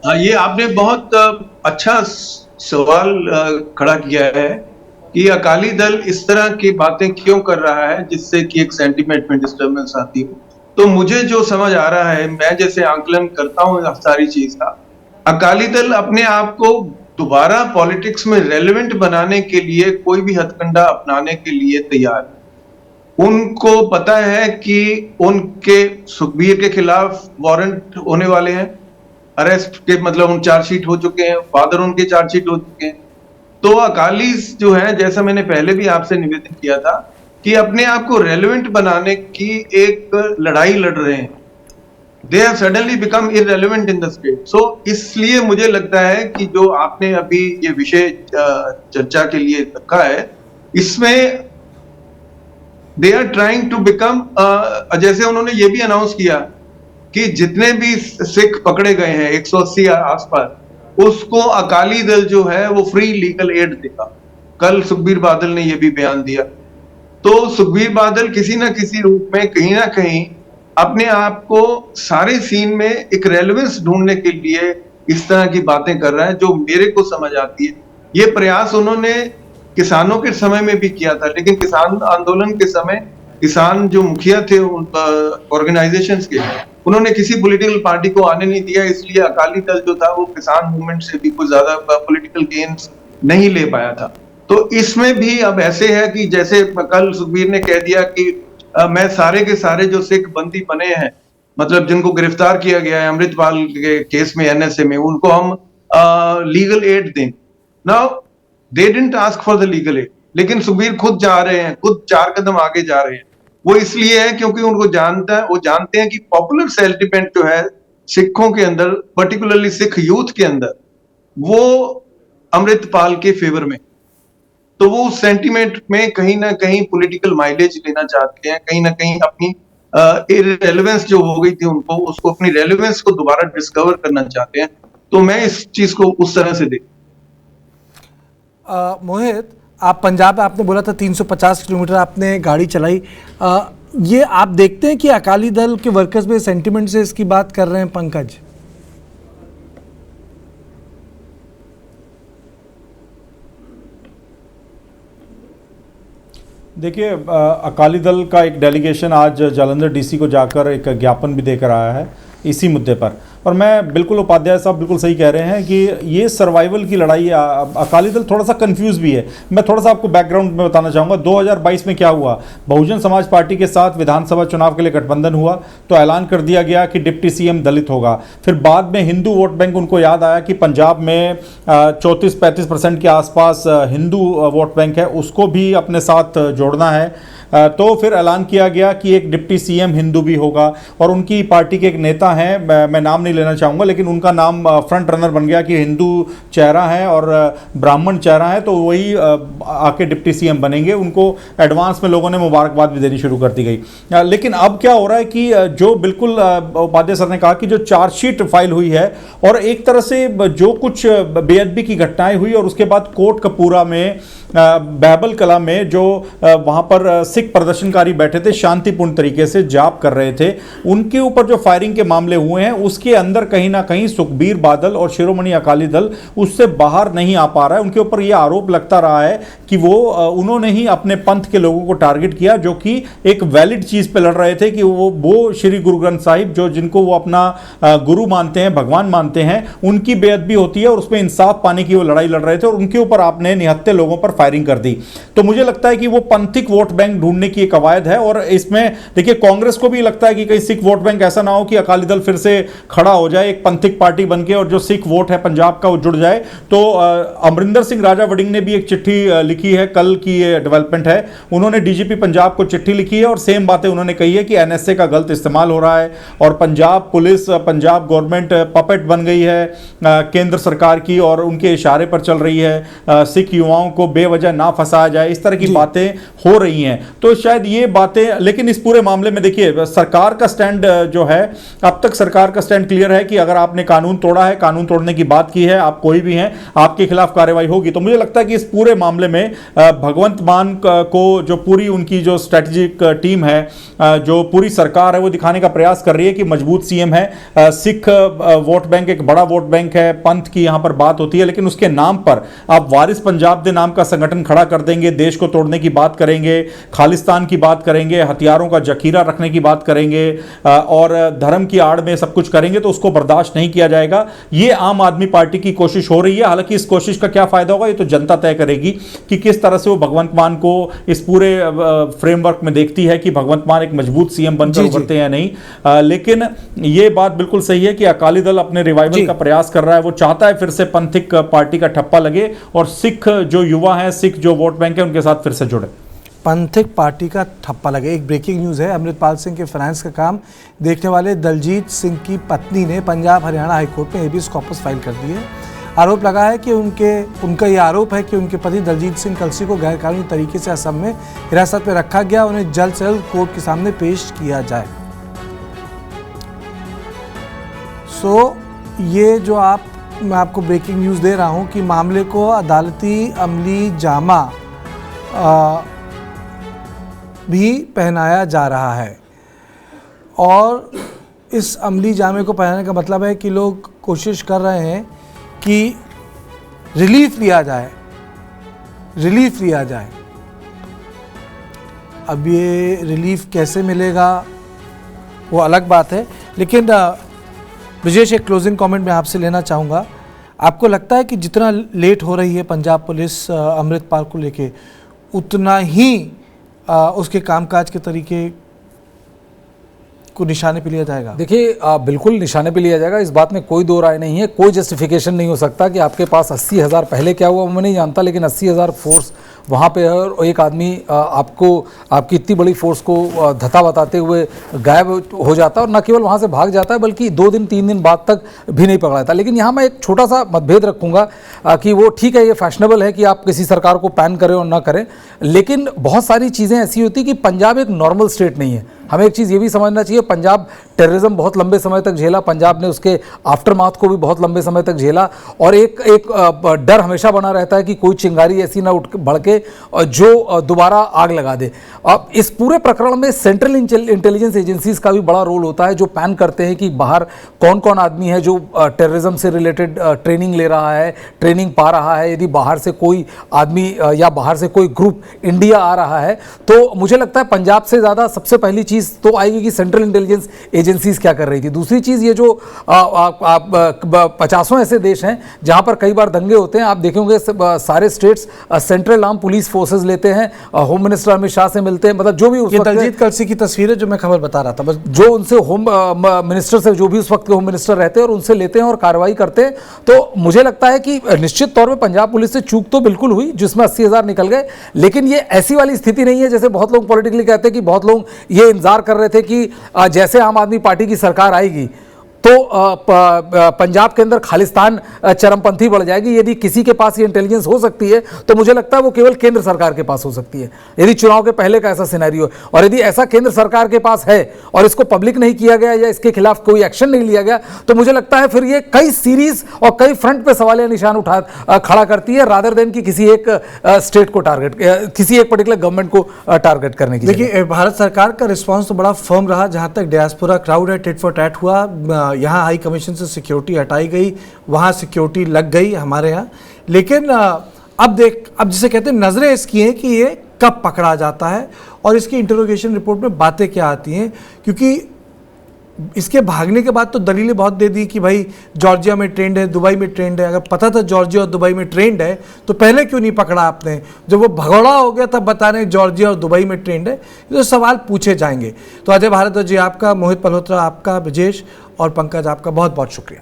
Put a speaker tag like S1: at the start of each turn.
S1: हाँ, ये आपने बहुत अच्छा सवाल खड़ा किया है कि अकाली दल इस तरह की बातें क्यों कर रहा है जिससे कि एक सेंटिमेंट में डिस्टर्बेंस आती हो। तो मुझे जो समझ आ रहा है, मैं जैसे आंकलन करता हूँ सारी चीज का, अकाली दल अपने आप को दोबारा पॉलिटिक्स में रेलेवेंट बनाने के लिए कोई भी हथकंडा अपनाने के लिए तैयार है। उनको पता है कि उनके सुखबीर के खिलाफ वारंट होने वाले हैं, अरेस्ट के मतलब उन चार्जशीट हो चुके हैं, फादर उनके चार्जशीट हो चुके हैं। तो अकाली जो है, जैसा मैंने पहले भी आपसे निवेदन किया था कि अपने आप को रेलेवेंट बनाने की एक लड़ाई लड़ रहे हैं। They have suddenly become irrelevant in the state. So इसलिए मुझे लगता है कि जो आपने अभी ये विषय चर्चा के लिए रखा है, इसमें they are trying to become, जैसे उन्होंने ये भी अनाउंस किया कि जितने भी सिख पकड़े गए हैं 180 आसपास, उसको अकाली दल जो है वो फ्री लीगल एड देगा। कल सुखबीर बादल ने ये भी बयान दिया। तो सुखबीर बादल किसी ना किसी रूप में कहीं ना कहीं अपने आप को सारे सीन में एक रेलेवेंस ढूंढने के लिए इस तरह की बातें कर रहा है, जो मेरे को समझ आती है। ये प्रयास उन्होंने किसानों के समय में भी किया था, लेकिन किसान आंदोलन के समय किसान जो मुखिया थे ऑर्गेनाइजेशन के, उन्होंने किसी पॉलिटिकल पार्टी को आने नहीं दिया। इसलिए अकाली दल जो था वो किसान मूवमेंट से भी कुछ ज्यादा पॉलिटिकल गेन्स नहीं ले पाया था। तो इसमें भी अब ऐसे है कि जैसे कल सुखबीर ने कह दिया कि मैं सारे के सारे जो सिख बंदी बने हैं, मतलब जिनको गिरफ्तार किया गया है अमृतपाल के केस में, एनएसए में, उनको हम लीगल एड दें। Now they didn't ask for the legal aid, लेकिन सुखबीर खुद जा रहे हैं, खुद 4 कदम आगे जा रहे हैं। वो इसलिए है क्योंकि वो जानते हैं कि पॉपुलर सेंटिमेंट जो है सिखों के अंदर, पर्टिकुलरली सिख यूथ के अंदर, वो अमृतपाल के फेवर में। तो वो उस सेंटिमेंट में कहीं ना कहीं पॉलिटिकल माइलेज लेना चाहते हैं, कहीं ना कहीं अपनी रेलेवेंस जो हो गई थी उनको, उसको अपनी रेलेवेंस को दोबारा डिस्कवर करना चाहते हैं। तो मैं इस चीज को उस तरह से देख।
S2: मोहित, आप पंजाब में आपने बोला था 350 किलोमीटर आपने गाड़ी चलाई। ये आप देखते हैं कि अकाली दल के वर्कर्स में सेंटिमेंट से इसकी बात कर रहे हैं पंकज?
S3: देखिए, अकाली दल का एक डेलीगेशन आज जालंधर डीसी को जाकर एक ज्ञापन भी देकर आया है इसी मुद्दे पर। और मैं बिल्कुल, उपाध्याय साहब बिल्कुल सही कह रहे हैं कि ये सर्वाइवल की लड़ाई है। अकाली दल थोड़ा सा कंफ्यूज भी है। मैं थोड़ा सा आपको बैकग्राउंड में बताना चाहूँगा। 2022 में क्या हुआ, बहुजन समाज पार्टी के साथ विधानसभा चुनाव के लिए गठबंधन हुआ, तो ऐलान कर दिया गया कि डिप्टी सीएम दलित होगा। फिर बाद में हिंदू वोट बैंक, उनको याद आया कि पंजाब में 34-35% के आसपास हिंदू वोट बैंक है, उसको भी अपने साथ जोड़ना है। तो फिर ऐलान किया गया कि एक डिप्टी सीएम हिंदू भी होगा। और उनकी पार्टी के एक नेता हैं, मैं नाम नहीं लेना चाहूँगा, लेकिन उनका नाम फ्रंट रनर बन गया कि हिंदू चेहरा है और ब्राह्मण चेहरा है, तो वही आके डिप्टी सीएम बनेंगे। उनको एडवांस में लोगों ने मुबारकबाद भी देनी शुरू कर दी गई। लेकिन अब क्या हो रहा है कि जो बिल्कुल उपाध्याय सर ने कहा कि जो चार्जशीट फाइल हुई है और एक तरह से जो कुछ बेअदबी की घटनाएं हुई और उसके बाद कोट कपूरा में, बैबल कला में जो वहां पर सिख प्रदर्शनकारी बैठे थे, शांतिपूर्ण तरीके से जाप कर रहे थे, उनके ऊपर जो फायरिंग के मामले हुए हैं, उसके अंदर कहीं ना कहीं सुखबीर बादल और शिरोमणि अकाली दल उससे बाहर नहीं आ पा रहा है। उनके ऊपर यह आरोप लगता रहा है कि उन्होंने ही अपने पंथ के लोगों को टारगेट किया, जो कि एक वैलिड चीज पे लड़ रहे थे कि वो श्री गुरु ग्रंथ साहिब, जो जिनको वो अपना गुरु मानते हैं, भगवान मानते हैं, उनकी बेअदबी होती है और उसमें इंसाफ पाने की वो लड़ाई लड़ रहे थे, और उनके ऊपर आपने निहत्थे लोगों पर फायरिंग कर दी। तो मुझे लगता है कि वो पंथिक वोट बैंक ढूंढने की एक कवायद है। और इसमें देखिए, कांग्रेस को भी लगता है कि कहीं सिख वोट बैंक ऐसा ना हो कि अकाली दल फिर से खड़ा हो जाए एक पंथिक पार्टी बनके और जो सिख वोट है पंजाब का वो जुड़ जाए। तो अमरिंदर सिंह राजा वड़िंग ने भी एक चिट्ठी लिखी है, कल की ये डेवलपमेंट है। उन्होंने डीजीपी पंजाब को चिट्ठी लिखी है और सेम बातें उन्होंने कही है कि एनएसए का गलत इस्तेमाल हो रहा है और Punjab police, Punjab government puppet बन गई है केंद्र सरकार की और उनके इशारे पर चल रही है। सिख युवाओं को बेवजह वजह ना फंसाया जाए, इस तरह की बातें हो रही हैं। तो शायद ये बातें, लेकिन इस पूरे मामले में देखिए सरकार का स्टैंड जो है, अब तक सरकार का स्टैंड क्लियर है कि अगर आपने कानून तोड़ा है, कानून तोड़ने की बात की है, आप कोई भी हैं, आपके खिलाफ कार्रवाई होगी। तो मुझे लगता है कि इस पूरे मामले में भगवंत मान को जो पूरी उनकी जो स्ट्रेटेजिक टीम है, जो पूरी सरकार है, वो दिखाने का प्रयास कर रही है कि मजबूत सीएम है। सिख वोट बैंक एक बड़ा वोट बैंक है, पंथ की यहां पर बात होती है, लेकिन उसके नाम पर आप वारिस पंजाब दे नाम का संगठन खड़ा कर देंगे, देश को तोड़ने की बात करेंगे, खालिस्तान की बात करेंगे, हथियारों का जखीरा रखने की बात करेंगे और धर्म की आड़ में सब कुछ करेंगे, तो उसको बर्दाश्त नहीं किया जाएगा। ये आम आदमी पार्टी की कोशिश हो रही है। हालांकि इस कोशिश का क्या फायदा होगा ये तो जनता तय करेगी कि किस तरह से वो भगवंत मान को इस पूरे फ्रेमवर्क में देखती है कि भगवंत मान एक मजबूत सीएम बनकर उभरते हैं या नहीं। लेकिन ये बात बिल्कुल सही है कि अकाली दल अपने रिवाइवल का प्रयास कर रहा है। वो चाहता है फिर से पंथिक पार्टी का ठप्पा लगे और सिख जो युवा हैं, सिख जो वोट बैंक है, उनके साथ फिर से जुड़े,
S2: पंथिक पार्टी का ठप्पा लगे। एक ब्रेकिंग न्यूज़ है, अमृतपाल सिंह के फाइनेंस का काम देखने वाले दलजीत सिंह की पत्नी ने पंजाब हरियाणा हाईकोर्ट में हेबियस कॉर्पस फाइल कर दी है। आरोप लगा है कि उनका ये आरोप है कि उनके पति दलजीत सिंह कलसी को गैरकानूनी तरीके से असम में हिरासत में रखा गया, उन्हें जल्द से जल्द कोर्ट के सामने पेश किया जाए। ये जो मैं आपको ब्रेकिंग न्यूज़ दे रहा हूं कि मामले को अदालती अमली जामा भी पहनाया जा रहा है, और इस अमली जामे को पहनाने का मतलब है कि लोग कोशिश कर रहे हैं कि रिलीफ लिया जाए। अब ये रिलीफ कैसे मिलेगा वो अलग बात है, लेकिन ब्रजेश, एक क्लोजिंग कमेंट मैं आपसे लेना चाहूँगा। आपको लगता है कि जितना लेट हो रही है पंजाब पुलिस अमृतपाल को लेके, उतना ही उसके कामकाज के तरीके को निशाने पे लिया जाएगा?
S4: देखिए, बिल्कुल निशाने पे लिया जाएगा, इस बात में कोई दो राय नहीं है। कोई जस्टिफिकेशन नहीं हो सकता कि आपके पास 80,000, पहले क्या हुआ मैं नहीं जानता, लेकिन 80,000 फोर्स वहाँ पे है और एक आदमी आपकी इतनी बड़ी फोर्स को धता बताते हुए गायब हो जाता है, और न केवल वहाँ से भाग जाता है बल्कि 2 दिन 3 दिन बाद तक भी नहीं पकड़ा जाता। लेकिन यहाँ मैं एक छोटा सा मतभेद रखूँगा कि वो ठीक है, ये फैशनेबल है कि आप किसी सरकार को पैन करें और ना करें, लेकिन बहुत सारी चीज़ें ऐसी होती कि पंजाब एक नॉर्मल स्टेट नहीं है। हमें एक चीज़ ये भी समझना चाहिए, पंजाब टेररिज्म बहुत लंबे समय तक झेला, पंजाब ने उसके आफ्टरमाथ को भी बहुत लंबे समय तक झेला, और एक डर हमेशा बना रहता है कि कोई चिंगारी ऐसी ना उठ भड़के जो दोबारा आग लगा दे। अब इस पूरे प्रकरण में सेंट्रल इंटेलिजेंस एजेंसीज का भी बड़ा रोल होता है, जो पैन करते हैं कि बाहर कौन कौन आदमी है जो टेररिज्म से रिलेटेड ट्रेनिंग ले रहा है, ट्रेनिंग पा रहा है। यदि बाहर से कोई आदमी या बाहर से कोई ग्रुप इंडिया आ रहा है, तो मुझे लगता है पंजाब से ज़्यादा सबसे पहली चीज़ तो आएगी कि सेंट्रल इंटेलिजेंस एजेंसीज क्या कर रही थी। दूसरी चीज़, ये जो 50 ऐसे देश हैं जहां पर कई बार दंगे होते हैं, आप देखेंगे सारे states central arm police forces लेते हैं, होम मिनिस्टर अमित शाह से मिलते हैं, मतलब जो भी उस वक्त
S2: दलजीत कलसी की तस्वीर है जो मैं खबर बता रहा था, बस
S4: जो उनसे होम मिनिस्टर से, जो भी उस वक्त के होम मिनिस्टर रहते हैं, और उनसे लेते हैं और कार्रवाई करते हैं। तो मुझे लगता है कि निश्चित तौर पर पंजाब पुलिस से चूक तो बिल्कुल हुई जिसमें 80,000 निकल गए, लेकिन ये ऐसी वाली स्थिति नहीं है जैसे बहुत लोग पॉलिटिकली कहते हैं कि बहुत लोग ये इंतजार कर रहे थे कि जैसे आम आदमी पार्टी की सरकार आएगी तो पंजाब के अंदर खालिस्तान चरमपंथी बढ़ जाएगी। यदि किसी के पास ये इंटेलिजेंस हो सकती है तो मुझे लगता है वो केवल केंद्र सरकार के पास हो सकती है, यदि चुनाव के पहले का ऐसा सिनेरियो है। और यदि ऐसा केंद्र सरकार के पास है और इसको पब्लिक नहीं किया गया या इसके खिलाफ कोई एक्शन नहीं लिया गया, तो मुझे लगता है फिर ये कई सीरीज और कई फ्रंट पे सवालिया निशान खड़ा करती है, रादर देन कि किसी एक स्टेट को टारगेट, किसी एक पर्टिकुलर गवर्नमेंट को टारगेट करने की।
S2: देखिए, भारत सरकार का रिस्पॉन्स तो बड़ा फर्म रहा। जहां तक डियास्पोरा क्राउड है, टिट फॉर टैट हुआ, यहाँ हाई कमीशन से सिक्योरिटी हटाई गई, वहाँ सिक्योरिटी लग गई हमारे यहाँ। लेकिन अब जिसे कहते हैं नजरें इसकी हैं कि ये कब पकड़ा जाता है और इसकी इंटरोगेशन रिपोर्ट में बातें क्या आती हैं, क्योंकि इसके भागने के बाद तो दलीलें बहुत दे दी कि भाई जॉर्जिया में ट्रेंड है, दुबई में ट्रेंड है। अगर पता था जॉर्जिया और दुबई में ट्रेंड है तो पहले क्यों नहीं पकड़ा आपने? जब वो भगौड़ा हो गया तब बता रहे जॉर्जिया और दुबई में ट्रेंड है। ये तो सवाल पूछे जाएंगे। तो अजय भारद्वाज जी आपका, मोहित मल्होत्रा आपका, ब्रजेश और पंकज आपका बहुत बहुत शुक्रिया।